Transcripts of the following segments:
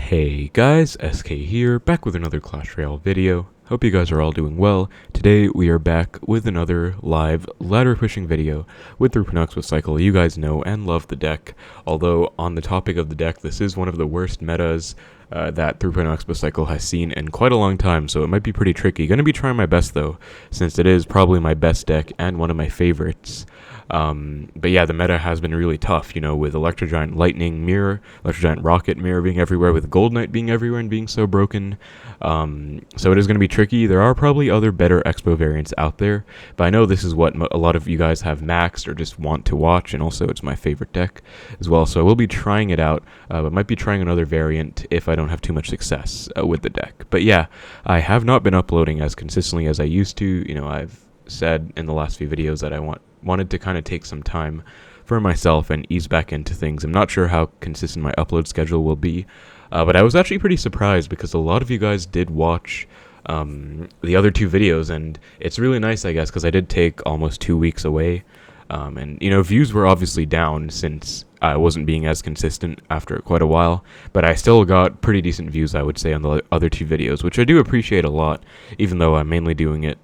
Hey guys, SK here, back with another Clash Royale video. Hope you guys are all doing well. Today we are back with another live ladder pushing video with 3.0 Xbow Cycle. You guys know and love the deck, although on the topic of the deck, this is one of the worst metas that 3.0 Xbow Cycle has seen in quite a long time, so it might be pretty tricky. Gonna be trying my best though, since it is probably my best deck and one of my favorites. But yeah, the meta has been really tough, you know, with Electro Giant Lightning Mirror, Electro Giant Rocket Mirror being everywhere, with Gold Knight being everywhere and being so broken. So it is going to be tricky. There are probably other better Xbow variants out there, but I know this is what a lot of you guys have maxed or just want to watch, and also it's my favorite deck as well, so I will be trying it out, but might be trying another variant if I don't have too much success with the deck. But yeah, I have not been uploading as consistently as I used to. You know, I've said in the last few videos that I wanted to kind of take some time for myself and ease back into things. I'm not sure how consistent my upload schedule will be, but I was actually pretty surprised because a lot of you guys did watch the other two videos, and it's really nice, I guess, because I did take almost 2 weeks away, and you know, views were obviously down since I wasn't being as consistent after quite a while, but I still got pretty decent views, I would say, on the other two videos, which I do appreciate a lot, even though I'm mainly doing it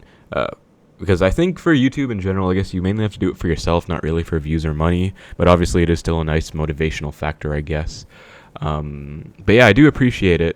because I think for YouTube in general, I guess you mainly have to do it for yourself, not really for views or money, but obviously it is still a nice motivational factor, I guess. But yeah, I do appreciate it.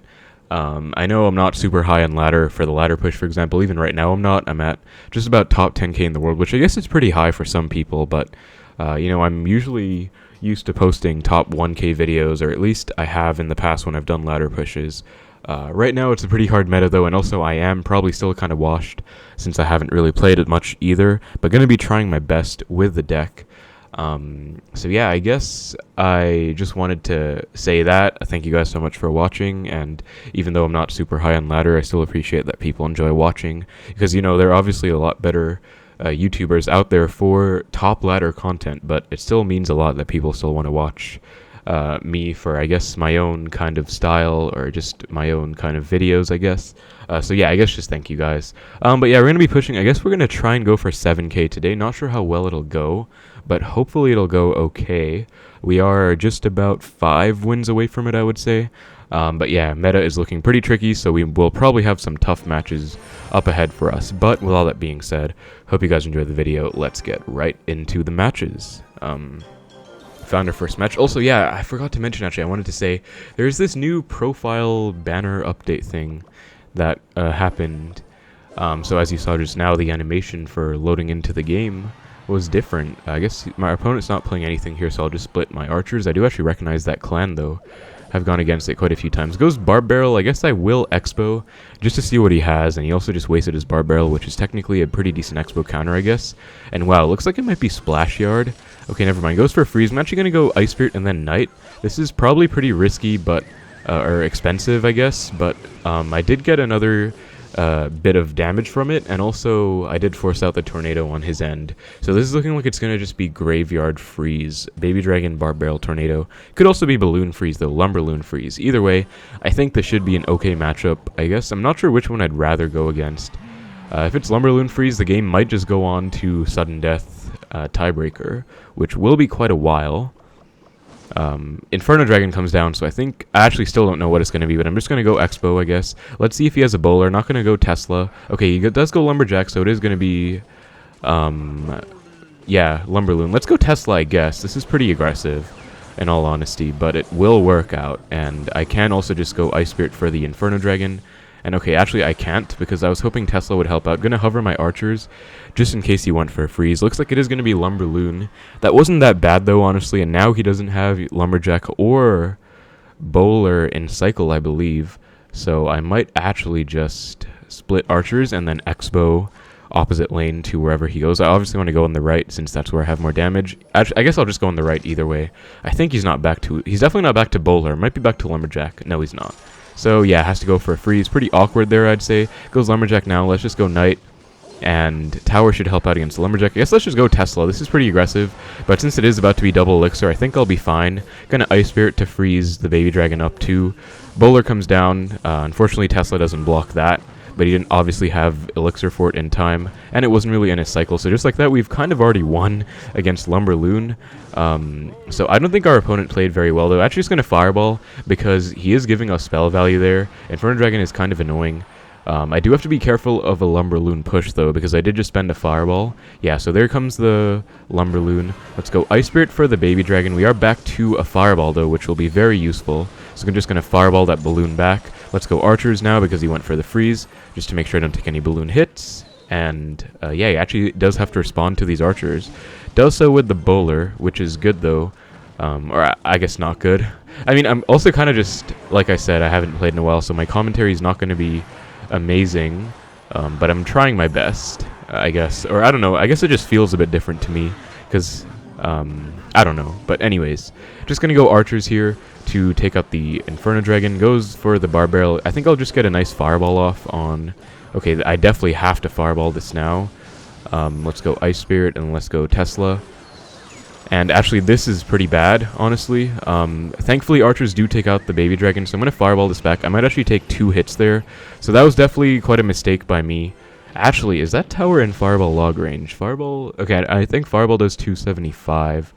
I know I'm not super high on ladder for the ladder push, for example. Even right now I'm not. I'm at just about top 10k in the world, which I guess is pretty high for some people, but you know, I'm usually used to posting top 1k videos, or at least I have in the past when I've done ladder pushes. Right now it's a pretty hard meta though, and also I am probably still kind of washed since I haven't really played it much either, but going to be trying my best with the deck. So yeah, I guess I just wanted to say that. Thank you guys so much for watching, and even though I'm not super high on ladder, I still appreciate that people enjoy watching, because you know, there are obviously a lot better YouTubers out there for top ladder content, but it still means a lot that people still want to watch me for, I guess, my own kind of style, or just my own kind of videos, I guess. So yeah, I guess just thank you guys. But yeah, we're going to be pushing, I guess we're going to try and go for 7k today. Not sure how well it'll go, but hopefully it'll go okay. We are just about 5 wins away from it, I would say. But yeah, meta is looking pretty tricky, so we will probably have some tough matches up ahead for us. But with all that being said, hope you guys enjoyed the video. Let's get right into the matches. Found our first match. Also, yeah, I forgot to mention, actually, I wanted to say there's this new profile banner update thing that happened. So as you saw just now, the animation for loading into the game was different. I guess my opponent's not playing anything here, so I'll just split my archers. I do actually recognize that clan though. I've gone against it quite a few times. Goes Barbarrel. I guess I will Xbow just to see what he has, and he also just wasted his Barbarrel, which is technically a pretty decent Xbow counter, I guess. And wow, looks like it might be Splash Yard. Okay, never mind. Goes for Freeze. I'm actually going to go Ice Spirit and then Knight. This is probably pretty risky, but or expensive, I guess, but I did get another bit of damage from it, and also I did force out the Tornado on his end. So this is looking like it's going to just be Graveyard Freeze, Baby Dragon, Barbarrel, Tornado. Could also be Balloon Freeze though, LumberLoon Freeze. Either way, I think this should be an okay matchup, I guess. I'm not sure which one I'd rather go against. If it's LumberLoon Freeze, the game might just go on to Sudden Death tiebreaker, which will be quite a while. Inferno Dragon comes down, so I think I actually still don't know what it's going to be, but I'm just going to go Xbow, I guess. Let's see if he has a bowler. Not going to go Tesla. Okay, he does go Lumberjack, so it is going to be yeah, LumberLoon. Let's go Tesla, I guess. This is pretty aggressive in all honesty, but it will work out, and I can also just go Ice Spirit for the Inferno Dragon. And okay, actually I can't, because I was hoping Tesla would help out. Gonna hover my archers just in case he went for a freeze. Looks like it is gonna be LumberLoon. That wasn't that bad though, honestly, and now he doesn't have Lumberjack or Bowler in Cycle, I believe. So I might actually just split archers and then Xbow opposite lane to wherever he goes. I obviously want to go on the right since that's where I have more damage. Actually, I guess I'll just go on the right either way. I think he's definitely not back to Bowler. Might be back to Lumberjack. No, he's not. So yeah, has to go for a freeze. Pretty awkward there, I'd say. Goes Lumberjack now. Let's just go Knight. And Tower should help out against the Lumberjack. I guess let's just go Tesla. This is pretty aggressive. But since it is about to be double Elixir, I think I'll be fine. Gonna Ice Spirit to freeze the Baby Dragon up too. Bowler comes down. Unfortunately, Tesla doesn't block that. but he didn't obviously have Elixir for it in time, and it wasn't really in his cycle. So just like that, we've kind of already won against LumberLoon. So I don't think our opponent played very well, though. Actually, just going to Fireball, because he is giving us spell value there. Inferno Dragon is kind of annoying. I do have to be careful of a LumberLoon push, though, because I did just spend a Fireball. Yeah, so there comes the LumberLoon. Let's go Ice Spirit for the Baby Dragon. We are back to a Fireball, though, which will be very useful. So I'm just going to Fireball that balloon back. Let's go Archers now, because he went for the freeze, just to make sure I don't take any balloon hits. And, yeah, he actually does have to respond to these Archers. Does so with the Bowler, which is good, though. Or I guess not good. I mean, I'm also kind of just, like I said, I haven't played in a while, so my commentary is not going to be amazing, but I'm trying my best, I guess. Or I don't know, I guess it just feels a bit different to me, because I don't know. But anyways, just gonna go Archers here to take out the Inferno Dragon. Goes for the Barbarian. I think I'll just get a nice Fireball off on... Okay, I definitely have to Fireball this now. Let's go Ice Spirit, and let's go Tesla. And actually, this is pretty bad, honestly. Thankfully, Archers do take out the Baby Dragon, so I'm going to Fireball this back. I might actually take 2 hits there. So that was definitely quite a mistake by me. Actually, is that tower in Fireball log range? Fireball... Okay, I think Fireball does 275.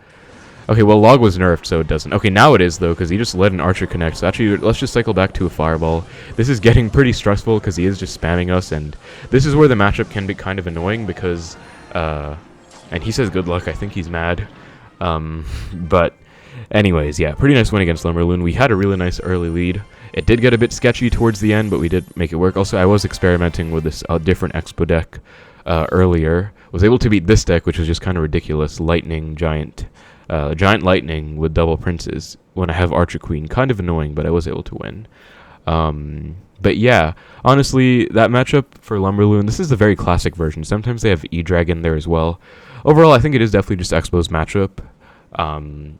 Okay, well, log was nerfed, so it doesn't. Okay, now it is, though, because he just let an Archer connect. So actually, let's just cycle back to a Fireball. This is getting pretty stressful, because he is just spamming us, and this is where the matchup can be kind of annoying, because... and he says good luck. I think he's mad. But anyways, yeah, pretty nice win against LumberLoon. We had a really nice early lead. It did get a bit sketchy towards the end, but we did make it work. Also, I was experimenting with this different Expo deck earlier. Was able to beat this deck, which was just kind of ridiculous. Lightning, Giant Lightning with double Princes when I have Archer Queen. Kind of annoying, but I was able to win. But yeah, honestly, that matchup for LumberLoon, this is a very classic version. Sometimes they have E-Dragon there as well. Overall, I think it is definitely just Xbow's matchup.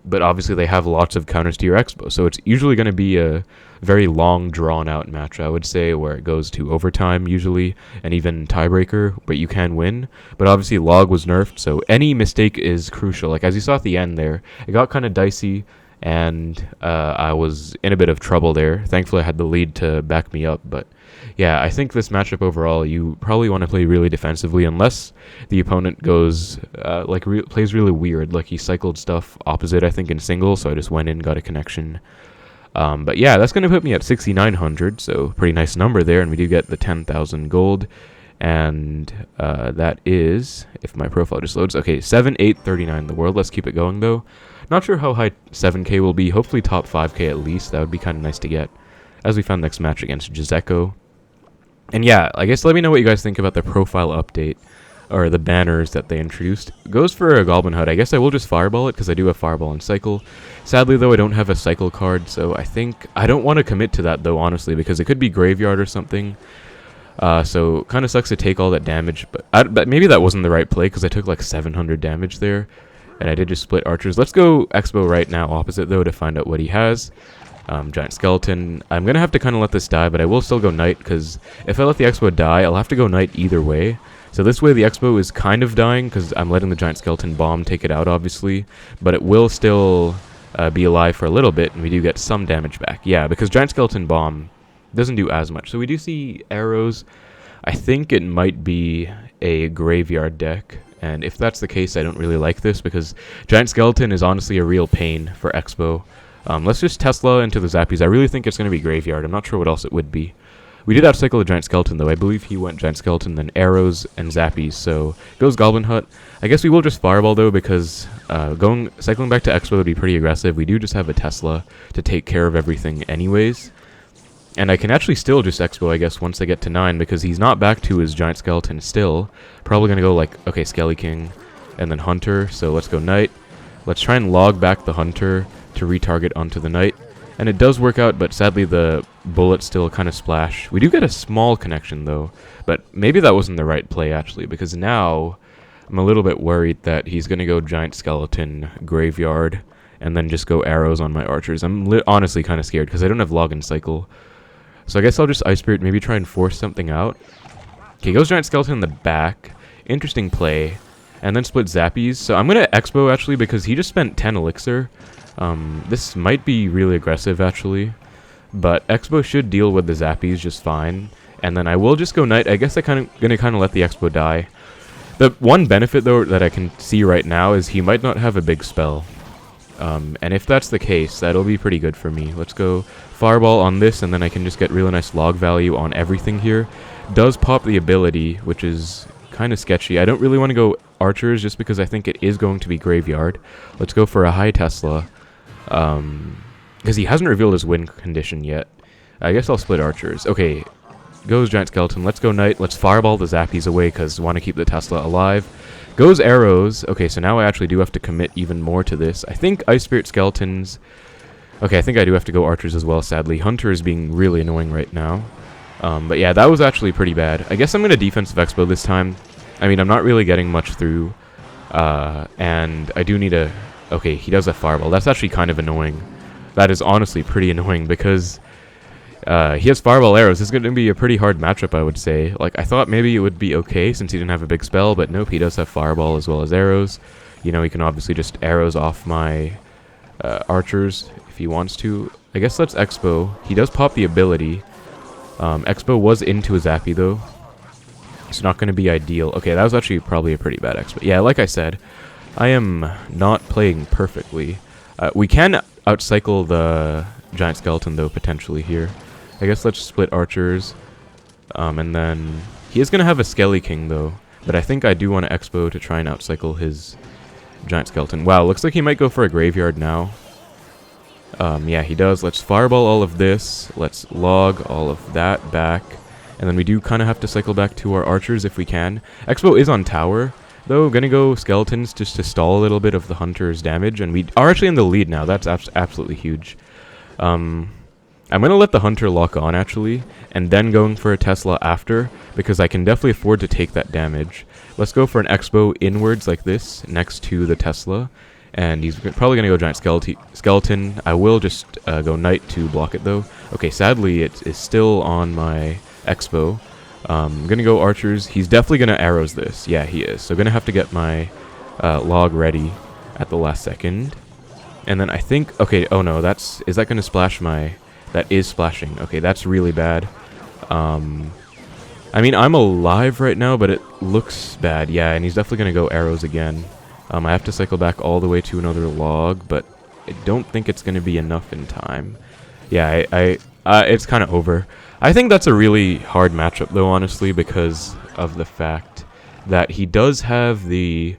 But obviously they have lots of counters to your Xbow, so it's usually going to be a very long, drawn-out match, I would say, where it goes to overtime usually, and even tiebreaker, but you can win. But obviously log was nerfed, so any mistake is crucial. Like, as you saw at the end there, it got kind of dicey, and I was in a bit of trouble there. Thankfully, I had the lead to back me up, but... Yeah, I think this matchup overall, you probably want to play really defensively unless the opponent goes, plays really weird. Like, he cycled stuff opposite, I think, in single, so I just went in, got a connection. But yeah, that's going to put me at 6,900, so pretty nice number there, and we do get the 10,000 gold. And that is, if my profile just loads, okay, 7,839 in the world. Let's keep it going, though. Not sure how high 7K will be, hopefully top 5K at least. That would be kind of nice to get, as we found next match against Jizeko. And yeah, I guess let me know what you guys think about the profile update, or the banners that they introduced. It goes for a Goblin HUD. I guess I will just Fireball it, because I do have Fireball and Cycle. Sadly, though, I don't have a Cycle card, so I think... I don't want to commit to that, though, honestly, because it could be Graveyard or something. So, kind of sucks to take all that damage, but maybe that wasn't the right play, because I took like 700 damage there, and I did just split Archers. Let's go Xbow right now, opposite, though, to find out what he has. Giant Skeleton. I'm going to have to kind of let this die, but I will still go Knight, because if I let the Xbow die, I'll have to go Knight either way. So this way the Xbow is kind of dying, because I'm letting the Giant Skeleton bomb take it out, obviously. But it will still be alive for a little bit, and we do get some damage back. Yeah, because Giant Skeleton bomb doesn't do as much. So we do see arrows. I think it might be a Graveyard deck. And if that's the case, I don't really like this, because Giant Skeleton is honestly a real pain for Xbow. Let's just Tesla into the Zappies. I really think it's going to be Graveyard. I'm not sure what else it would be. We did outcycle the Giant Skeleton, though. I believe he went Giant Skeleton, then Arrows, and Zappies. So, goes Goblin Hut. I guess we will just Fireball, though, because cycling back to Expo would be pretty aggressive. We do just have a Tesla to take care of everything anyways. And I can actually still just Expo, I guess, once I get to 9, because he's not back to his Giant Skeleton still. Probably going to go, like, okay, Skelly King, and then Hunter. So, let's go Knight. Let's try and log back the Hunter to retarget onto the Knight. And it does work out, but sadly the bullets still kind of splash. We do get a small connection, though. But maybe that wasn't the right play, actually, because now I'm a little bit worried that he's going to go Giant Skeleton, Graveyard, and then just go Arrows on my Archers. I'm honestly kind of scared, because I don't have Log and Cycle. So I guess I'll just Ice Spirit, maybe try and force something out. Okay, goes Giant Skeleton in the back. Interesting play. And then split Zappies. So I'm going to Expo, actually, because he just spent 10 Elixir. This might be really aggressive, actually. But Expo should deal with the Zappies just fine. And then I will just go Knight. I guess I'm gonna kind of let the Xbow die. The one benefit, though, that I can see right now is he might not have a big spell. And if that's the case, that'll be pretty good for me. Let's go Fireball on this, and then I can just get really nice log value on everything here. Does pop the ability, which is kind of sketchy. I don't really want to go Archers just because I think it is going to be Graveyard. Let's go for a high Tesla. Because he hasn't revealed his win condition yet. I guess I'll split Archers. Okay, goes Giant Skeleton. Let's go Knight. Let's Fireball the Zappies away because I want to keep the Tesla alive. Goes Arrows. Okay, so now I actually do have to commit even more to this. I think Ice Spirit Skeletons... Okay, I think I do have to go Archers as well, sadly. Hunter is being really annoying right now. But yeah, that was actually pretty bad. I guess I'm going to Defensive Expo this time. I mean, I'm not really getting much through. And I do need a... Okay, he does a Fireball. That's actually kind of annoying. That is honestly pretty annoying because... he has Fireball Arrows. This is going to be a pretty hard matchup, I would say. Like, I thought maybe it would be okay since he didn't have a big spell, but nope, he does have Fireball as well as Arrows. You know, he can obviously just Arrows off my Archers if he wants to. I guess that's Xbow. He does pop the ability. Xbow was into a Zappy, though. It's not going to be ideal. Okay, that was actually probably a pretty bad Xbow. Yeah, like I said, I am not playing perfectly. We can outcycle the Giant Skeleton, though, potentially here. I guess let's split Archers. And then... He is going to have a Skelly King, though. But I think I do want to Expo to try and outcycle his Giant Skeleton. Wow, looks like he might go for a Graveyard now. Yeah, he does. Let's Fireball all of this. Let's log all of that back. And then we do kind of have to cycle back to our Archers if we can. Expo is on Tower, though. Gonna go Skeletons just to stall a little bit of the Hunter's damage. And we are actually in the lead now. That's absolutely huge. I'm going to let the Hunter lock on, actually, and then going for a Tesla after, because I can definitely afford to take that damage. Let's go for an Expo inwards like this, next to the Tesla, and he's probably going to go Giant Skeleton. I will just go Knight to block it, though. Okay, sadly, it is still on my Expo. I'm going to go Archers. He's definitely going to Arrows this. Yeah, he is. So going to have to get my log ready at the last second. And then I think... Okay, oh no, is that going to splash my... That is splashing. Okay, that's really bad. I mean, I'm alive right now, but it looks bad. Yeah, and he's definitely going to go Arrows again. I have to cycle back all the way to another log, but I don't think it's going to be enough in time. Yeah, it's kind of over. I think that's a really hard matchup, though, honestly, because of the fact that he does have the...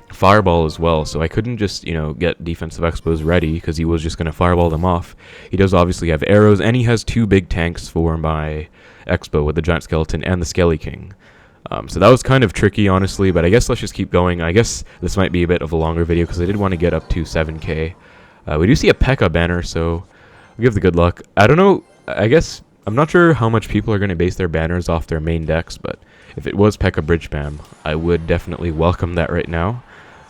Fireball as well, so I couldn't just, you know, get Defensive Expos ready because he was just going to Fireball them off. He does obviously have Arrows, and he has two big tanks for my Expo with the Giant Skeleton and the Skelly King. So that was kind of tricky, honestly, but I guess let's just keep going. I guess this might be a bit of a longer video because I did want to get up to 7K. We do see a P.E.K.K.A banner, so we'll give the good luck. I don't know, I guess, I'm not sure how much people are going to base their banners off their main decks, but if it was P.E.K.K.A Bridge Spam, I would definitely welcome that right now.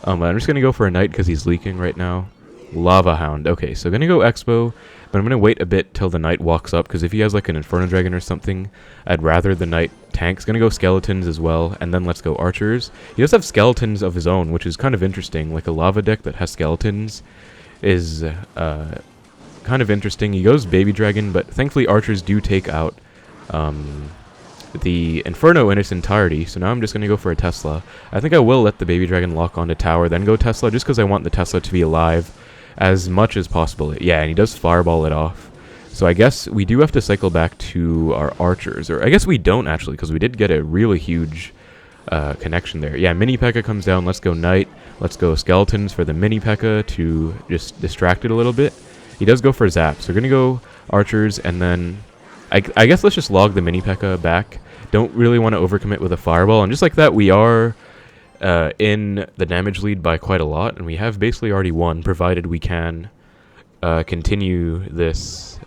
I'm just going to go for a Knight because he's leaking right now. Lavahound. Okay, so going to go Expo, but I'm going to wait a bit till the Knight walks up because if he has like an Inferno Dragon or something, I'd rather the Knight tank. Going to go Skeletons as well, and then let's go Archers. He does have Skeletons of his own, which is kind of interesting. Like a Lava deck that has Skeletons is kind of interesting. He goes Baby Dragon, but thankfully Archers do take out... the Inferno in its entirety, so now I'm just going to go for a Tesla. I think I will let the Baby Dragon lock onto Tower, then go Tesla, just because I want the Tesla to be alive as much as possible. Yeah, and he does Fireball it off. So I guess we do have to cycle back to our Archers, or I guess we don't actually, because we did get a really huge connection there. Yeah, Mini P.E.K.K.A comes down, let's go Knight, let's go Skeletons for the Mini P.E.K.K.A to just distract it a little bit. He does go for Zap, so we're going to go Archers, and then... I guess let's just log the Mini P.E.K.K.A back. Don't really want to overcommit with a Fireball. And just like that, we are in the damage lead by quite a lot. And we have basically already won, provided we can continue this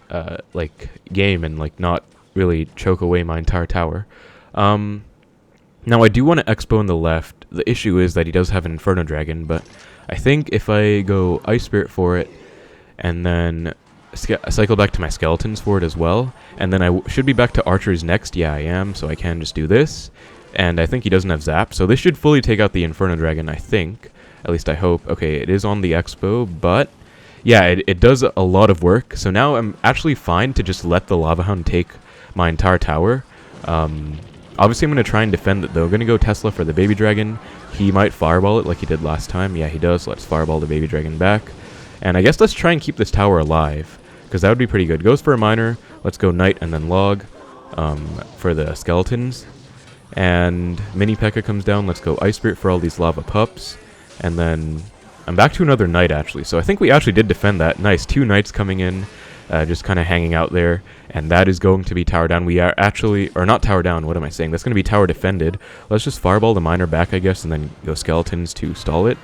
game and like not really choke away my entire tower. Now, I do want to Expo on the left. The issue is that he does have an Inferno Dragon. But I think if I go Ice Spirit for it and then... cycle back to my Skeletons for it as well, and then I should be back to Archers next. Yeah, I am, so I can just do this, and I think he doesn't have Zap, so this should fully take out the Inferno Dragon, I think. At least I hope. Okay, it is on the Expo, but yeah, it does a lot of work, so now I'm actually fine to just let the Lavahound take my entire tower. Obviously, I'm going to try and defend it, though. I'm going to go Tesla for the baby dragon. He might fireball it like he did last time. Yeah, he does. Let's fireball the baby dragon back. And I guess let's try and keep this tower alive, because that would be pretty good. Goes for a miner. Let's go knight and then log for the skeletons. And mini P.E.K.K.A comes down. Let's go Ice Spirit for all these lava pups. And then I'm back to another knight, actually. So I think we actually did defend that. Nice. 2 knights coming in, just kind of hanging out there. And that is going to be tower down. We are actually, or not tower down, what am I saying? That's going to be tower defended. Let's just fireball the miner back, I guess, and then go skeletons to stall it.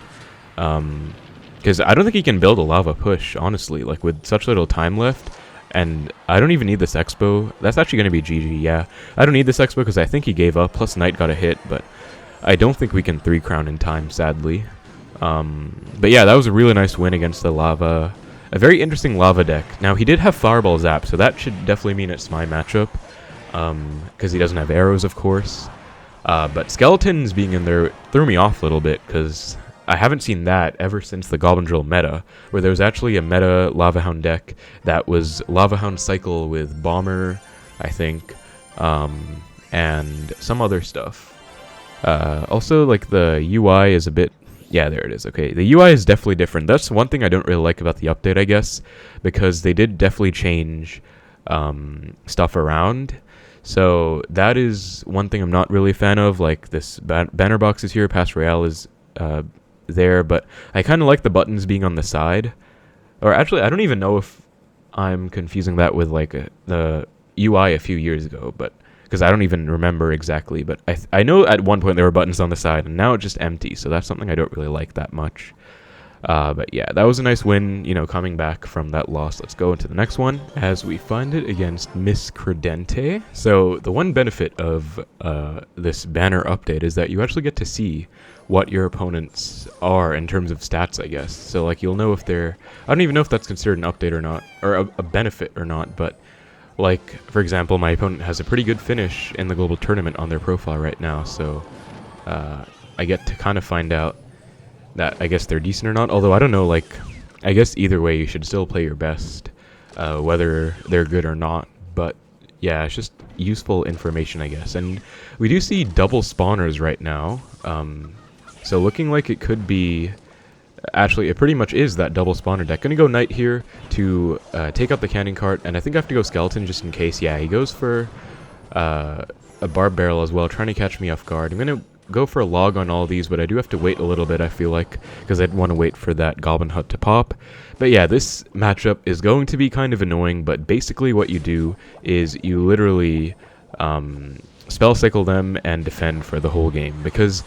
Because I don't think he can build a lava push, honestly, like with such little time left. And I don't even need this Xbow. That's actually going to be GG, yeah. I don't need this Xbow because I think he gave up, plus Knight got a hit, but I don't think we can 3-crown in time, sadly. But yeah, that was a really nice win against the lava. A very interesting lava deck. Now, he did have Fireball Zap, so that should definitely mean it's my matchup. Because he doesn't have arrows, of course. But Skeletons being in there threw me off a little bit, because I haven't seen that ever since the Goblin Drill meta, where there was actually a meta Lavahound deck that was Lavahound Cycle with Bomber, I think, and some other stuff. Also, like, the UI is a bit... Yeah, there it is. Okay, the UI is definitely different. That's one thing I don't really like about the update, I guess, because they did definitely change stuff around. So that is one thing I'm not really a fan of. Like, this banner box is here, past Royale is there, but I kind of like the buttons being on the side. Or actually, I don't even know if I'm confusing that with like the UI a few years ago, but because I don't even remember exactly. But I know at one point there were buttons on the side, and now it's just empty. So that's something I don't really like that much. But yeah, that was a nice win, you know, coming back from that loss. Let's go into the next one as we find it against Miscredente. So the one benefit of this banner update is that you actually get to see what your opponents are in terms of stats, I guess. So like you'll know if they're... I don't even know if that's considered an update or not, or a benefit or not, but like, for example, my opponent has a pretty good finish in the global tournament on their profile right now, so I get to kind of find out that I guess they're decent or not. Although I don't know, like, I guess either way you should still play your best, whether they're good or not. But yeah, it's just useful information, I guess. And we do see double spawners right now, so looking like it could be... Actually, it pretty much is that double spawner deck. Gonna go Knight here to take out the cannon cart, and I think I have to go Skeleton just in case. Yeah, he goes for a Barb Barrel as well, trying to catch me off guard. I'm gonna go for a log on all these, but I do have to wait a little bit, I feel like, because I'd want to wait for that Goblin Hut to pop. But yeah, this matchup is going to be kind of annoying, but basically what you do is you literally spell cycle them and defend for the whole game, because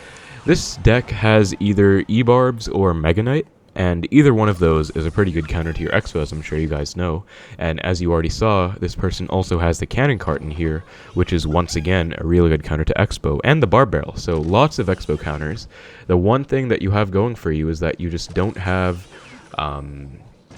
this deck has either E-Barbs or Mega Knight, and either one of those is a pretty good counter to your Xbow, as I'm sure you guys know. And as you already saw, this person also has the Cannon Cart in here, which is once again a really good counter to Xbow, and the Barb Barrel, so lots of Xbow counters. The one thing that you have going for you is that you just don't have...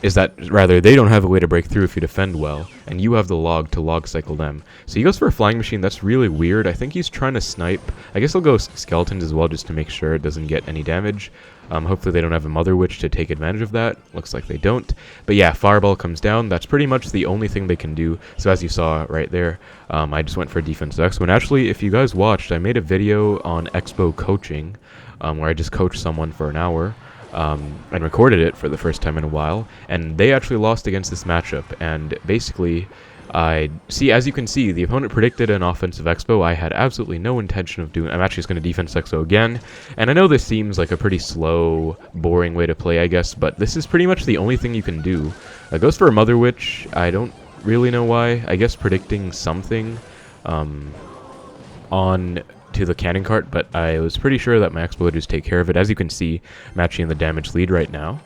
they don't have a way to break through if you defend well, and you have the log to log cycle them. So he goes for a flying machine. That's really weird. I think he's trying to snipe. I guess he'll go skeletons as well just to make sure it doesn't get any damage. Hopefully they don't have a Mother Witch to take advantage of that. Looks like they don't. But yeah, Fireball comes down. That's pretty much the only thing they can do. So as you saw right there, I just went for defensive Xbow. And actually, if you guys watched, I made a video on Xbow coaching, where I just coached someone for an hour. And recorded it for the first time in a while, and they actually lost against this matchup. And basically, as you can see, the opponent predicted an offensive Xbow. I had absolutely no intention of doing. I'm actually just going to defense Xbow again, and I know this seems like a pretty slow, boring way to play, I guess, but this is pretty much the only thing you can do. Goes for a Mother Witch. I don't really know why. I guess predicting something on to the cannon cart, but I was pretty sure that my Xbow would just take care of it. As you can see, matching the damage lead right now.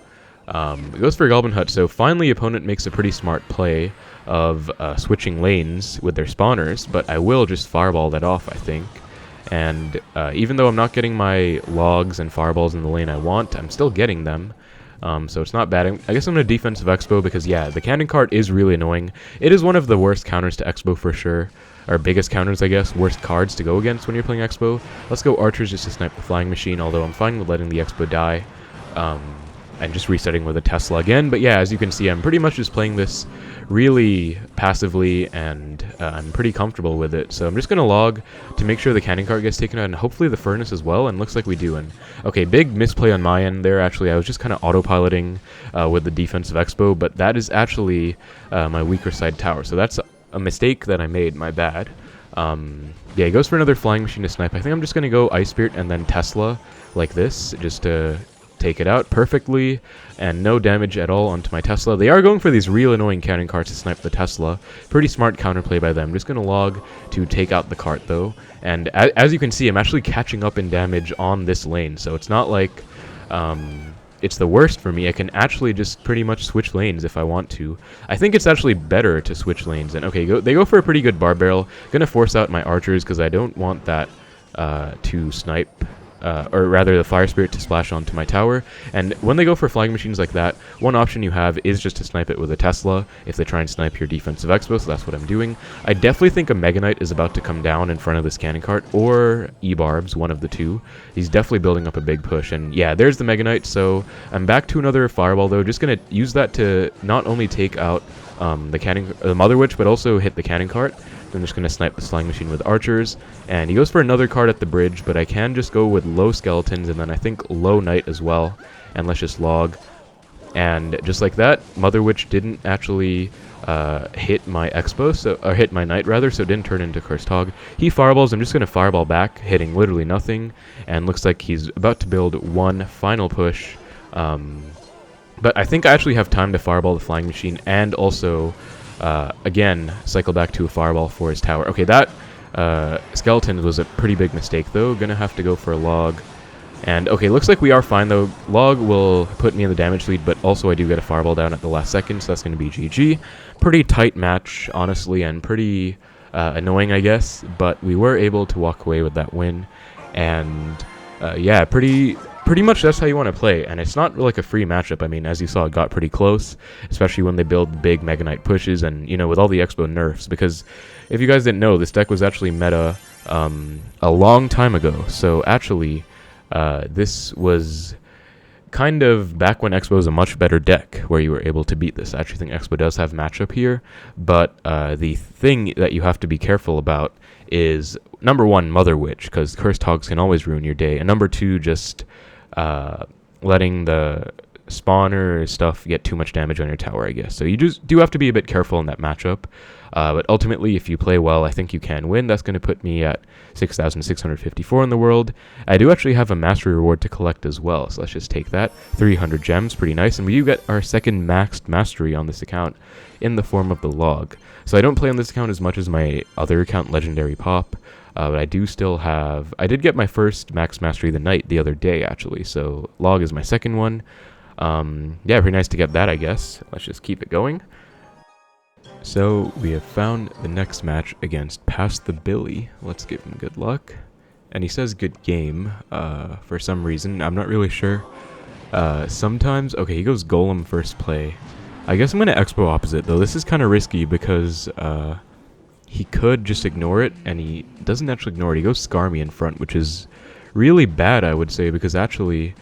It goes for a Goblin Hut, so finally opponent makes a pretty smart play of switching lanes with their spawners, but I will just fireball that off, I think. And even though I'm not getting my logs and fireballs in the lane I want, I'm still getting them. So it's not bad. I guess I'm going to defensive Xbow because, yeah, the cannon cart is really annoying. It is one of the worst counters to Xbow for sure. Or biggest counters, I guess. Worst cards to go against when you're playing Xbow. Let's go Archers just to snipe the flying machine, although I'm fine with letting the Xbow die. and just resetting with a Tesla again. But yeah, as you can see, I'm pretty much just playing this really passively, and I'm pretty comfortable with it. So I'm just going to log to make sure the cannon cart gets taken out, and hopefully the furnace as well, and looks like we do. And okay, big misplay on my end there. Actually, I was just kind of autopiloting with the defensive Xbow, but that is actually my weaker side tower. So that's a mistake that I made, my bad. Yeah, he goes for another flying machine to snipe. I think I'm just going to go Ice Spirit and then Tesla like this, just to take it out perfectly, and no damage at all onto my Tesla. They are going for these real annoying cannon carts to snipe the Tesla. Pretty smart counterplay by them. Just going to log to take out the cart, though. And as you can see, I'm actually catching up in damage on this lane, so it's not like it's the worst for me. I can actually just pretty much switch lanes if I want to. I think it's actually better to switch lanes. And okay, they go for a pretty good bar barrel. Gonna force out my archers because I don't want that to snipe, or rather the fire spirit to splash onto my tower. And when they go for flying machines like that, one option you have is just to snipe it with a Tesla if they try and snipe your defensive Xbow, so that's what I'm doing. I definitely think a Mega Knight is about to come down in front of this cannon cart, or E-Barbs, one of the two. He's definitely building up a big push, and yeah, there's the Mega Knight. So I'm back to another fireball, though. Just gonna use that to not only take out the Mother Witch, but also hit the cannon cart. I'm just going to snipe the flying machine with archers, and he goes for another card at the bridge, but I can just go with low skeletons, and then I think low knight as well, and let's just log. And just like that, Mother Witch didn't actually hit my Xbow, or hit my knight rather, so it didn't turn into Cursed Hog. He fireballs. I'm just going to fireball back, hitting literally nothing, and looks like he's about to build one final push. But I think I actually have time to fireball the flying machine, and also again, cycle back to a fireball for his tower. Okay, that skeleton was a pretty big mistake, though. Gonna have to go for a log. And okay, looks like we are fine, though. Log will put me in the damage lead, but also I do get a fireball down at the last second, so that's going to be GG. Pretty tight match, honestly, and pretty annoying, I guess. But we were able to walk away with that win. And yeah, pretty much that's how you want to play, and it's not like a free matchup. I mean, as you saw, it got pretty close, especially when they build big Mega Knight pushes, and, you know, with all the Xbow nerfs, because if you guys didn't know, this deck was actually meta a long time ago. So actually, this was kind of back when Xbow was a much better deck, where you were able to beat this. I actually think Xbow does have matchup here, but the thing that you have to be careful about is, number one, Mother Witch, because Cursed Hogs can always ruin your day, and number two, just letting the spawner stuff get too much damage on your tower, I guess. So you just do have to be a bit careful in that matchup. But ultimately, if you play well, I think you can win. That's going to put me at 6,654 in the world. I do actually have a mastery reward to collect as well, so let's just take that. 300 gems, pretty nice. And we do get our second maxed mastery on this account in the form of the log. So I don't play on this account as much as my other account, Legendary Pop. But I do still have... I did get my first max mastery the night the other day, actually. So log is my second one. Yeah, pretty nice to get that, I guess. Let's just keep it going. So we have found the next match against Past the Billy. Let's give him good luck. And he says good game for some reason. I'm not really sure. Sometimes... Okay, he goes Golem first play. I guess I'm going to Xbow opposite, though. This is kind of risky because... he could just ignore it, and he doesn't actually ignore it. He goes Skarmy in front, which is really bad, I would say, because actually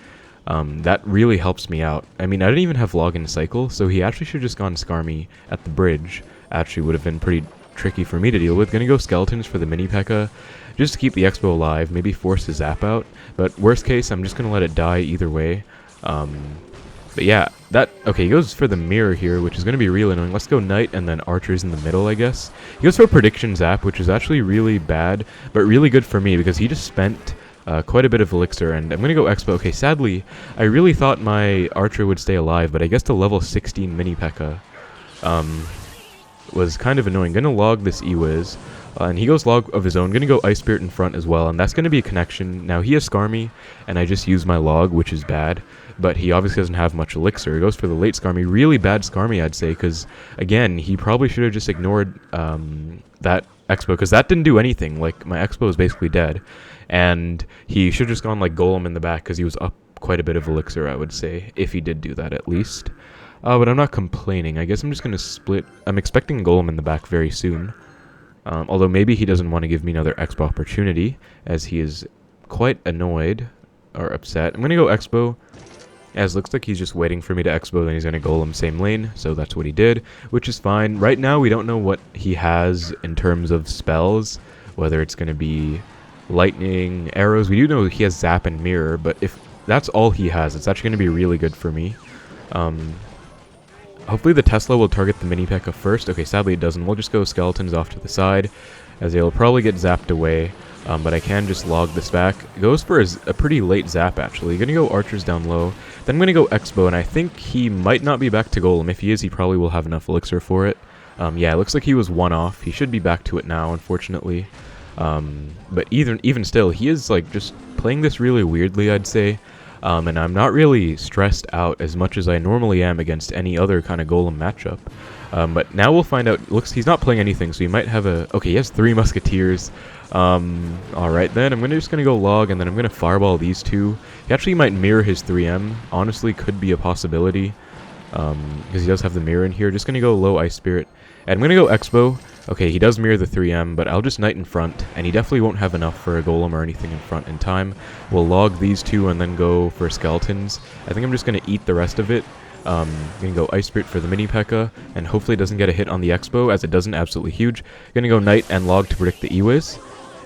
that really helps me out. I mean, I didn't even have Login Cycle, so he actually should have just gone Skarmy at the bridge. Actually would have been pretty tricky for me to deal with. Gonna go Skeletons for the mini P.E.K.K.A. just to keep the Xbow alive, maybe force his Zap out. But worst case, I'm just gonna let it die either way. But yeah, okay, he goes for the mirror here, which is going to be really annoying. Let's go Knight and then Archers in the middle, I guess. He goes for Prediction Zap, which is actually really bad, but really good for me, because he just spent quite a bit of Elixir, and I'm going to go Xbow. Okay, sadly, I really thought my Archer would stay alive, but I guess the level 16 mini P.E.K.K.A. Was kind of annoying. Going to log this E-Wiz. And he goes log of his own. Going to go Ice Spirit in front as well, and that's going to be a connection. Now, he has Skarmy, and I just use my log, which is bad, but he obviously doesn't have much Elixir. He goes for the late Skarmy. Really bad Skarmy, I'd say, because, again, he probably should have just ignored that Xbow, because that didn't do anything. Like, my Xbow is basically dead, and he should have just gone, like, Golem in the back, because he was up quite a bit of Elixir, I would say, if he did do that, at least. But I'm not complaining. I guess I'm just going to split. I'm expecting Golem in the back very soon. Although maybe he doesn't want to give me another Xbow opportunity, as he is quite annoyed or upset. I'm going to go Xbow. as looks like he's just waiting for me to Xbow, then he's going to Golem same lane, so that's what he did, which is fine. Right now, we don't know what he has in terms of spells, whether it's going to be lightning, arrows. We do know he has Zap and Mirror, but if that's all he has, it's actually going to be really good for me. Hopefully the Tesla will target the mini P.E.K.K.A first. Okay, sadly it doesn't. We'll just go Skeletons off to the side, as they'll probably get zapped away. But I can just log this back. Goes for a pretty late zap, actually. Gonna go Archers down low. Then I'm gonna go Xbow, and I think he might not be back to Golem. If he is, he probably will have enough Elixir for it. Yeah, it looks like he was one off. He should be back to it now, unfortunately. But even still, he is like just playing this really weirdly, I'd say. And I'm not really stressed out as much as I normally am against any other kind of Golem matchup. But now we'll find out. Looks he's not playing anything, so he might have a... Okay, he has 3 Musketeers. Alright then, I'm just gonna go log, and then I'm gonna fireball these 2. He actually might mirror his 3M. Honestly, could be a possibility. Because he does have the mirror in here. Just gonna go low Ice Spirit. And I'm gonna go Xbow. Okay, he does mirror the 3M, but I'll just Knight in front, and he definitely won't have enough for a Golem or anything in front in time. We'll log these 2 and then go for Skeletons. I think I'm just gonna eat the rest of it. Gonna go Ice Spirit for the mini P.E.K.K.A, and hopefully it doesn't get a hit on the Xbow, as it doesn't. Absolutely huge. Gonna go Knight and log to predict the Ewiz,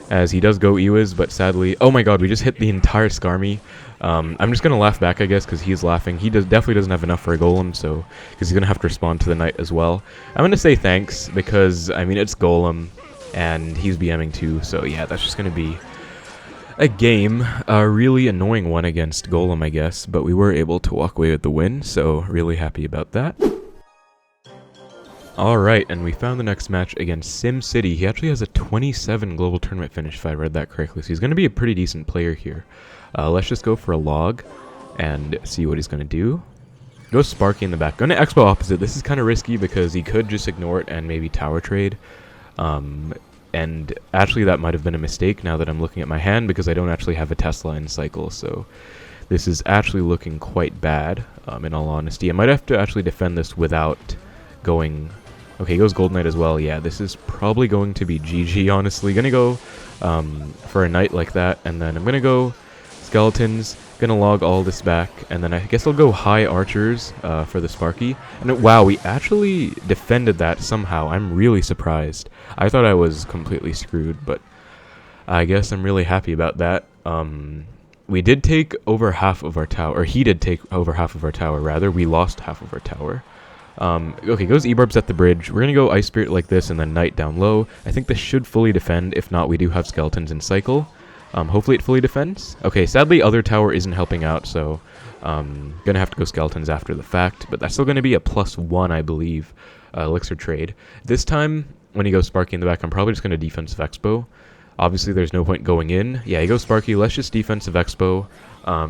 as he does go Ewiz, but sadly... Oh my god, we just hit the entire Skarmy. I'm just gonna laugh back, I guess, because he's laughing. He definitely doesn't have enough for a Golem, so... Because he's gonna have to respond to the Knight as well. I'm gonna say thanks, because, I mean, it's Golem, and he's BMing too, so yeah, that's just gonna be a game. A really annoying one against Golem, I guess, but we were able to walk away with the win, so really happy about that. Alright, and we found the next match against SimCity. He actually has a 27 global tournament finish, if I read that correctly, so he's going to be a pretty decent player here. Let's just go for a log and see what he's going to do. Go Sparky in the back. Going to Xbow opposite. This is kind of risky because he could just ignore it and maybe tower trade. And actually that might have been a mistake now that I'm looking at my hand, because I don't actually have a Tesla in cycle, so this is actually looking quite bad, in all honesty. I might have to actually defend this without going... Okay, he goes Gold Knight as well. Yeah, this is probably going to be GG, honestly. Gonna go for a Knight like that, and then I'm gonna go Skeletons, gonna log all this back, and then I guess I'll go high Archers for the Sparky. And wow, we actually defended that somehow. I'm really surprised. I thought I was completely screwed, but I guess I'm really happy about that. We did take over half of our tower, or he did take over half of our tower, rather. We lost half of our tower. Okay, goes E-Barbs at the bridge. We're gonna go Ice Spirit like this and then Knight down low. I think this should fully defend. If not, we do have Skeletons in cycle. Hopefully it fully defends. Okay, sadly other tower isn't helping out, so gonna have to go Skeletons after the fact. But that's still gonna be a +1, I believe, Elixir trade. This time, when he goes Sparky in the back, I'm probably just gonna defensive Xbow. Obviously there's no point going in. Yeah, he goes Sparky. Let's just defensive Xbow.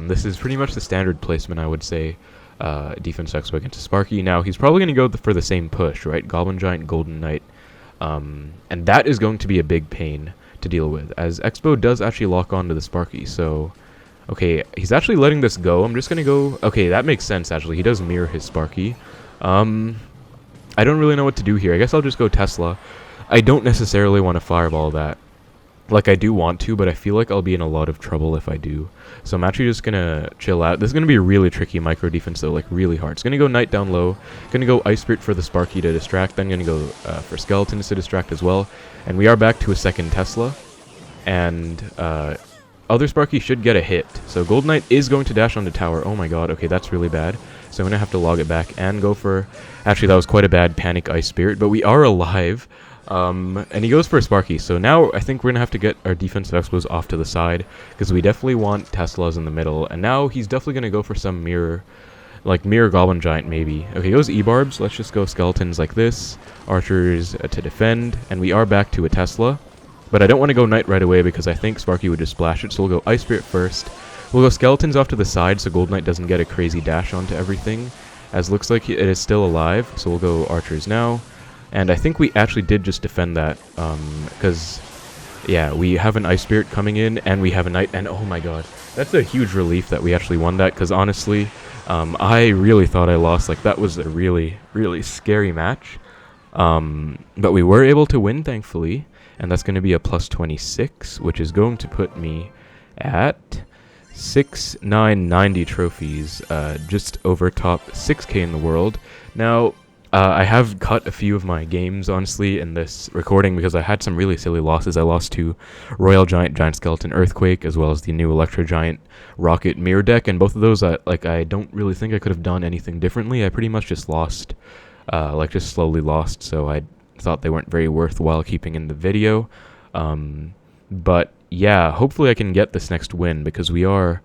This is pretty much the standard placement, I would say. Defense Xbow against a Sparky. Now, he's probably going to go for the same push, right? Goblin Giant, Golden Knight. And that is going to be a big pain to deal with, as Xbow does actually lock onto the Sparky, so... Okay, he's actually letting this go. I'm just going to go... Okay, that makes sense, actually. He does mirror his Sparky. I don't really know what to do here. I guess I'll just go Tesla. I don't necessarily want to fireball that. Like, I do want to, but I feel like I'll be in a lot of trouble if I do. So I'm actually just gonna chill out. This is gonna be a really tricky micro defense, though, like really hard. It's gonna go Knight down low. Gonna go Ice Spirit for the Sparky to distract. Then gonna go for Skeletons to distract as well. And we are back to a second Tesla. And other Sparky should get a hit. So Gold Knight is going to dash on the tower. Oh my god, okay, that's really bad. So I'm gonna have to log it back and go for... Actually, that was quite a bad Panic Ice Spirit, but we are alive. And he goes for a Sparky, so now I think we're gonna have to get our defensive Xbows off to the side, because we definitely want Teslas in the middle, and now he's definitely gonna go for some mirror, like mirror Goblin Giant maybe. Okay, he goes E-Barbs. Let's just go Skeletons like this, Archers to defend, and we are back to a Tesla, but I don't want to go Knight right away because I think Sparky would just splash it, so we'll go Ice Spirit first. We'll go Skeletons off to the side so Gold Knight doesn't get a crazy dash onto everything, as looks like it is still alive, so we'll go Archers now. And I think we actually did just defend that, because, yeah, we have an Ice Spirit coming in, and we have a Knight, and oh my god, that's a huge relief that we actually won that, because honestly, I really thought I lost. Like, that was a really, really scary match, but we were able to win, thankfully, and that's going to be a +26, which is going to put me at 6,990 trophies, just over top 6K in the world. Now, I have cut a few of my games, honestly, in this recording because I had some really silly losses. I lost to Royale Giant, Giant Skeleton, Earthquake, as well as the new Electro Giant Rocket Mirror deck, and both of those, I don't really think I could have done anything differently. I pretty much just lost, just slowly lost, so I thought they weren't very worthwhile keeping in the video. But yeah, hopefully I can get this next win because we are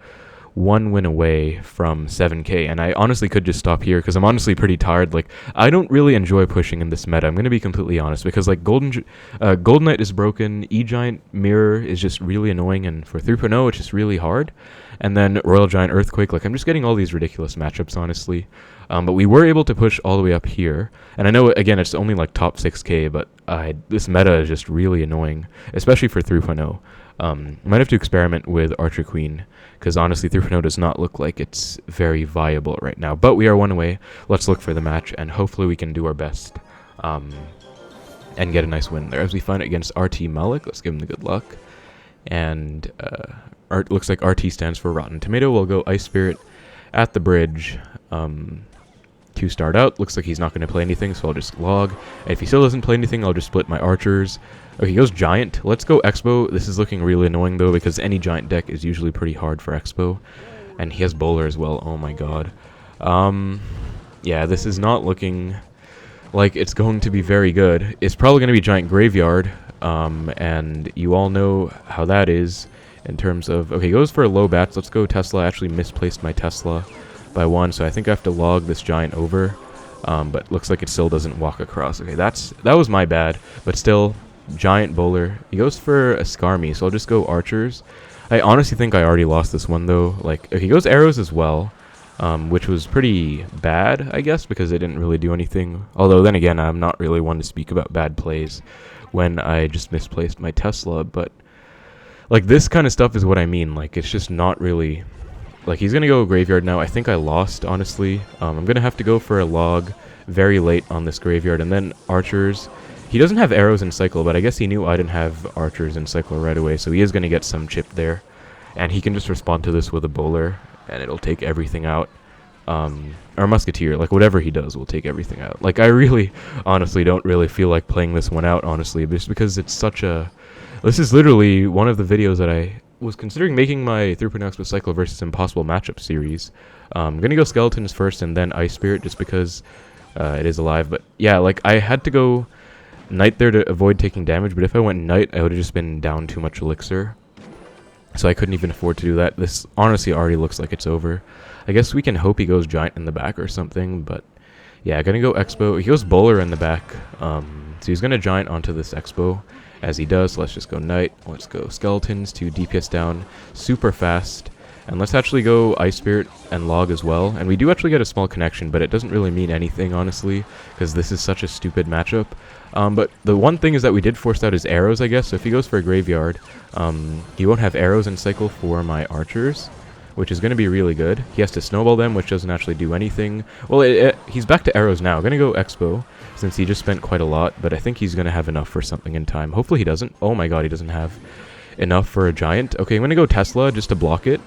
one win away from 7K, and I honestly could just stop here because I'm honestly pretty tired. Like, I don't really enjoy pushing in this meta. I'm going to be completely honest because, like, Golden Knight is broken, E-Giant Mirror is just really annoying, and for 3.0 it's just really hard. And then Royal Giant Earthquake, like, I'm just getting all these ridiculous matchups, honestly. But we were able to push all the way up here, and I know, again, it's only, like, top 6K, but this meta is just really annoying, especially for 3.0. Might have to experiment with Archer Queen, because honestly 3.0 does not look like it's very viable right now. But we are one away. Let's look for the match, and hopefully we can do our best and get a nice win there. As we find it against RT Malik, let's give him the good luck. And looks like RT stands for Rotten Tomato. We'll go Ice Spirit at the bridge to start out. Looks like he's not going to play anything, so I'll just log. And if he still doesn't play anything, I'll just split my archers. Okay, he goes Giant. Let's go Xbow. This is looking really annoying, though, because any Giant deck is usually pretty hard for Xbow. And he has Bowler as well. Oh, my God. Yeah, this is not looking like it's going to be very good. It's probably going to be Giant Graveyard, and you all know how that is in terms of... Okay, he goes for low bats. Let's go Tesla. I actually misplaced my Tesla by 1, so I think I have to log this Giant over. But looks like it still doesn't walk across. Okay, that was my bad, but still... Giant Bowler. He goes for a Skarmy, so I'll just go Archers. I honestly think I already lost this one, though. Like, okay, he goes Arrows as well, which was pretty bad, I guess, because it didn't really do anything. Although, then again, I'm not really one to speak about bad plays when I just misplaced my Tesla, but, like, this kind of stuff is what I mean. Like, it's just not really... Like, he's going to go Graveyard now. I think I lost, honestly. I'm going to have to go for a log very late on this Graveyard, and then Archers... He doesn't have arrows in Cycle, but I guess he knew I didn't have archers in Cycle right away, so he is going to get some chip there. And he can just respond to this with a bowler, and it'll take everything out. Or Musketeer, like whatever he does will take everything out. Like, I really, honestly, don't really feel like playing this one out, honestly, just because it's such a... This is literally one of the videos that I was considering making my 3.0 Xbow Cycle versus Impossible Matchup series. I'm going to go Skeletons first and then Ice Spirit, just because it is alive. But yeah, like, I had to go... Knight there to avoid taking damage, but if I went Knight, I would have just been down too much elixir. So I couldn't even afford to do that. This honestly already looks like it's over. I guess we can hope he goes Giant in the back or something, but yeah, gonna go Xbow. He goes Bowler in the back, so he's gonna Giant onto this Xbow. As he does, let's just go Knight. Let's go Skeletons to DPS down super fast. And let's actually go Ice Spirit and log as well. And we do actually get a small connection, but it doesn't really mean anything, honestly, because this is such a stupid matchup. But the one thing is that we did force out his arrows, I guess. So if he goes for a Graveyard, he won't have arrows in Cycle for my archers, which is going to be really good. He has to snowball them, which doesn't actually do anything. Well, he's back to arrows now. Going to go Xbow, since he just spent quite a lot, but I think he's going to have enough for something in time. Hopefully he doesn't. Oh my God, he doesn't have enough for a Giant. Okay, I'm going to go Tesla just to block it.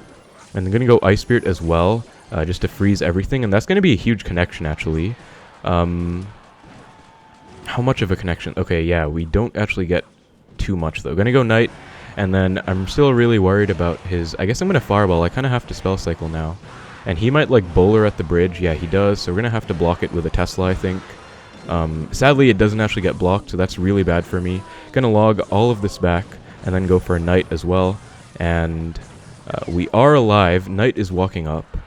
And I'm going to go Ice Spirit as well, just to freeze everything. And that's going to be a huge connection, actually. How much of a connection? Okay, yeah, we don't actually get too much, though. Going to go Knight, and then I'm still really worried about his... I guess I'm going to Fireball. I kind of have to Spell Cycle now. And he might, like, Bowler at the bridge. Yeah, he does. So we're going to have to block it with a Tesla, I think. Sadly, it doesn't actually get blocked, so that's really bad for me. Going to log all of this back, and then go for a Knight as well. And... we are alive. Knight is walking up.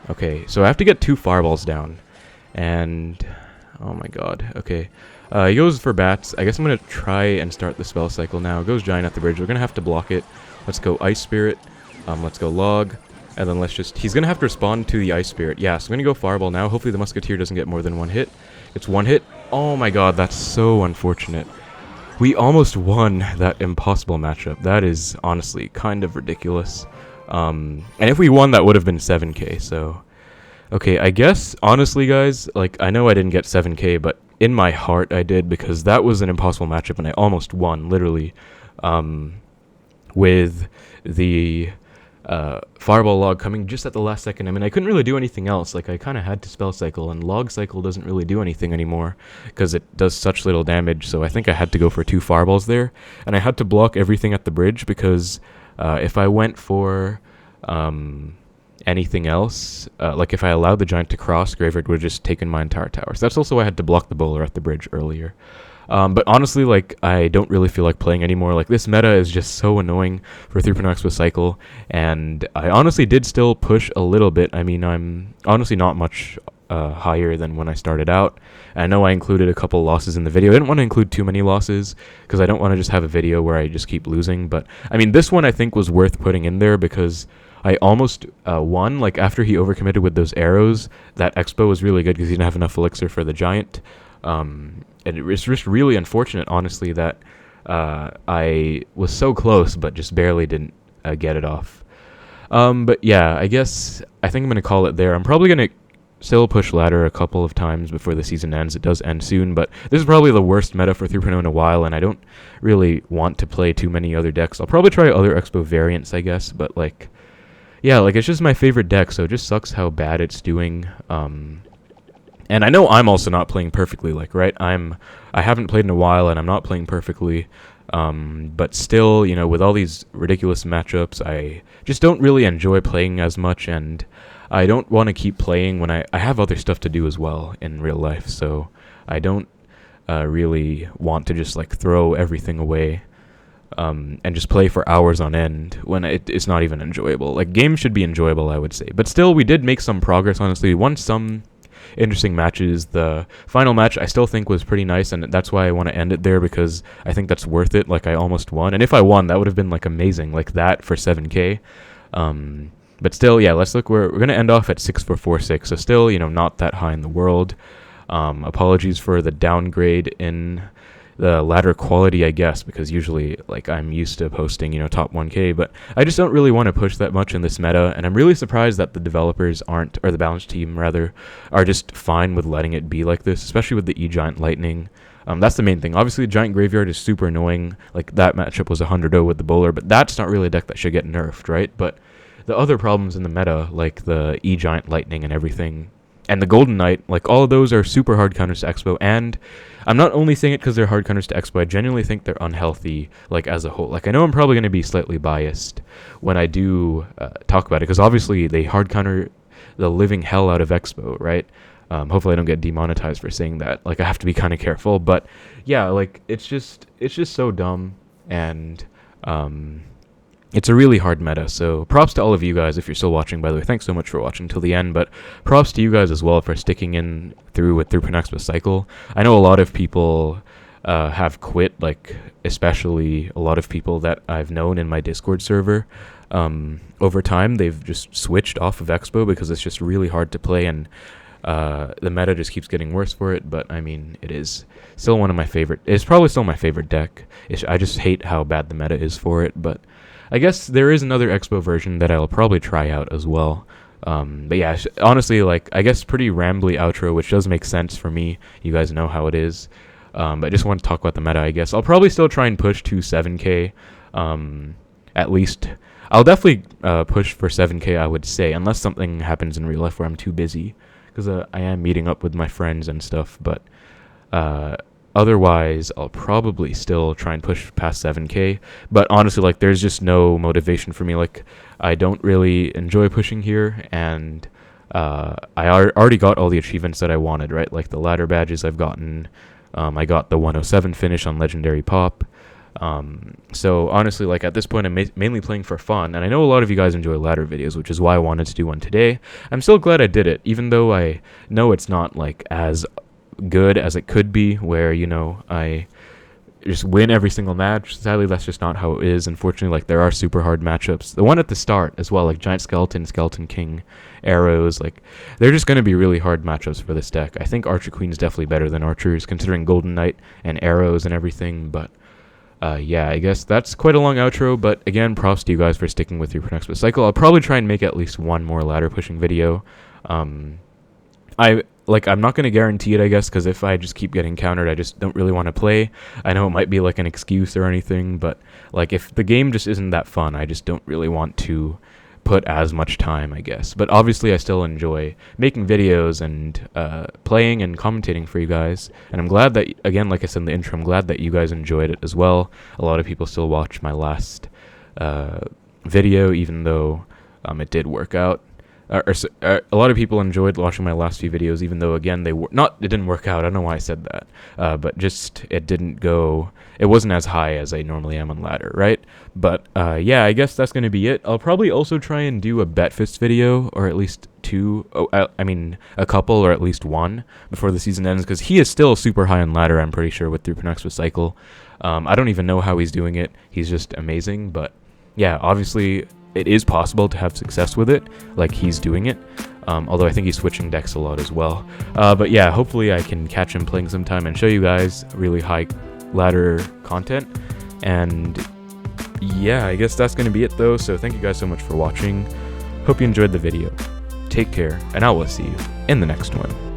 Okay, so I have to get 2 fireballs down. And... oh my God. Okay. He goes for bats. I guess I'm going to try and start the spell cycle now. Goes Giant at the bridge. We're going to have to block it. Let's go Ice Spirit. Let's go Log. And then let's just... he's going to have to respond to the Ice Spirit. Yeah, so I'm going to go Fireball now. Hopefully the Musketeer doesn't get more than 1 hit. It's 1 hit. Oh my God, that's so unfortunate. We almost won that impossible matchup. That is honestly kind of ridiculous. And if we won, that would have been 7K, so... okay, I guess, honestly, guys, like, I know I didn't get 7K, but in my heart I did, because that was an impossible matchup, and I almost won, literally, with the Fireball Log coming just at the last second. I mean, I couldn't really do anything else. Like, I kind of had to Spell Cycle, and Log Cycle doesn't really do anything anymore because it does such little damage, so I think I had to go for 2 Fireballs there, and I had to block everything at the bridge because if I went for anything else, like if I allowed the Giant to cross, Graveyard would have just taken my entire tower. So that's also why I had to block the Bowler at the bridge earlier. But honestly, like, I don't really feel like playing anymore. Like, this meta is just so annoying for 3.0 Xbow Cycle, and I honestly did still push a little bit. I mean, I'm honestly not much higher than when I started out. I know I included a couple losses in the video. I didn't want to include too many losses, because I don't want to just have a video where I just keep losing. But, I mean, this one I think was worth putting in there, because I almost won. Like, after he overcommitted with those arrows, that Xbow was really good, because he didn't have enough elixir for the Giant. And it was just really unfortunate, honestly, that I was so close, but just barely didn't get it off. But yeah, I think I'm going to call it there. I'm probably going to still push ladder a couple of times before the season ends. It does end soon, but this is probably the worst meta for 3.0 in a while, and I don't really want to play too many other decks. I'll probably try other Xbow variants, I guess, but like, yeah, like, it's just my favorite deck, so it just sucks how bad it's doing. And I know I'm also not playing perfectly, like, right? I haven't played in a while, and I'm not playing perfectly. But still, you know, with all these ridiculous matchups, I just don't really enjoy playing as much, and I don't want to keep playing when I have other stuff to do as well in real life, so I don't really want to just, like, throw everything away and just play for hours on end when it's not even enjoyable. Like, games should be enjoyable, I would say. But still, we did make some progress, honestly. We won some interesting matches. The final match I still think was pretty nice, and that's why I want to end it there, because I think that's worth it. Like, I almost won, and if I won, that would have been, like, amazing, like that for 7K. But still, yeah, let's look. We're going to end off at 6446, so still, you know, not that high in the world. Apologies for the downgrade in the ladder quality, I guess, because usually, like, I'm used to posting, you know, top 1K, but I just don't really want to push that much in this meta, and I'm really surprised that the developers aren't, or the balance team, rather, are just fine with letting it be like this, especially with the E-Giant Lightning. That's the main thing. Obviously, Giant Graveyard is super annoying. Like, that matchup was 100-0 with the Bowler, but that's not really a deck that should get nerfed, right? But the other problems in the meta, like the E-Giant Lightning and everything, and the Golden Knight, like, all of those are super hard counters to Xbow, and I'm not only saying it because they're hard counters to Xbow, I genuinely think they're unhealthy, like, as a whole. Like, I know I'm probably going to be slightly biased when I do talk about it, because obviously they hard counter the living hell out of Xbow, right? Hopefully I don't get demonetized for saying that. Like, I have to be kind of careful, but yeah, like, it's just so dumb, and it's a really hard meta, so props to all of you guys if you're still watching, by the way. Thanks so much for watching till the end, but props to you guys as well for sticking in through with 3.0 Xbow Cycle. I know a lot of people have quit, like, especially a lot of people that I've known in my Discord server. Over time, they've just switched off of Xbow because it's just really hard to play, and the meta just keeps getting worse for it, but I mean, it is still one of my favorite. It's probably still my favorite deck. I just hate how bad the meta is for it, but I guess there is another Xbow version that I'll probably try out as well. But yeah, honestly, like, I guess pretty rambly outro, which does make sense for me. You guys know how it is. But I just want to talk about the meta, I guess. I'll probably still try and push to 7K. At least, I'll definitely push for 7K, I would say, unless something happens in real life where I'm too busy, because I am meeting up with my friends and stuff, but otherwise, I'll probably still try and push past 7K, but honestly, like, there's just no motivation for me. Like, I don't really enjoy pushing here, and I already got all the achievements that I wanted, right? Like, the ladder badges I've gotten. I got the 107 finish on Legendary Pop. So honestly, like, at this point, I'm mainly playing for fun, and I know a lot of you guys enjoy ladder videos, which is why I wanted to do one today. I'm still glad I did it, even though I know it's not, like, as good as it could be, where, you know, I just win every single match. Sadly, that's just not how it is. Unfortunately, like, there are super hard matchups. The one at the start as well, like Giant Skeleton, Skeleton King, Arrows, like, they're just going to be really hard matchups for this deck. I think Archer Queen is definitely better than Archers, considering Golden Knight and Arrows and everything, but yeah, I guess that's quite a long outro, but again, props to you guys for sticking with your Xbow Cycle. I'll probably try and make at least one more ladder pushing video. I'm not going to guarantee it, I guess, because if I just keep getting countered, I just don't really want to play. I know it might be, like, an excuse or anything, but, like, if the game just isn't that fun, I just don't really want to put as much time, I guess. But obviously I still enjoy making videos and playing and commentating for you guys. And I'm glad that, again, like I said in the intro, I'm glad that you guys enjoyed it as well. A lot of people still watch my last video, even though it did work out. A lot of people enjoyed watching my last few videos, even though, again, it didn't work out. I don't know why I said that, but just it wasn't as high as I normally am on ladder, right? But yeah, I guess that's gonna be it. I'll probably also try and do a Betfist video, or at least two. I mean, a couple, or at least one before the season ends, because he is still super high on ladder. I'm pretty sure with 3.0 Xbow Cycle. I don't even know how he's doing it. He's just amazing. But yeah, obviously, it is possible to have success with it, like he's doing it, although I think he's switching decks a lot as well. But yeah, hopefully I can catch him playing sometime and show you guys really high ladder content. And yeah, I guess that's going to be it though, so thank you guys so much for watching. Hope you enjoyed the video. Take care, and I will see you in the next one.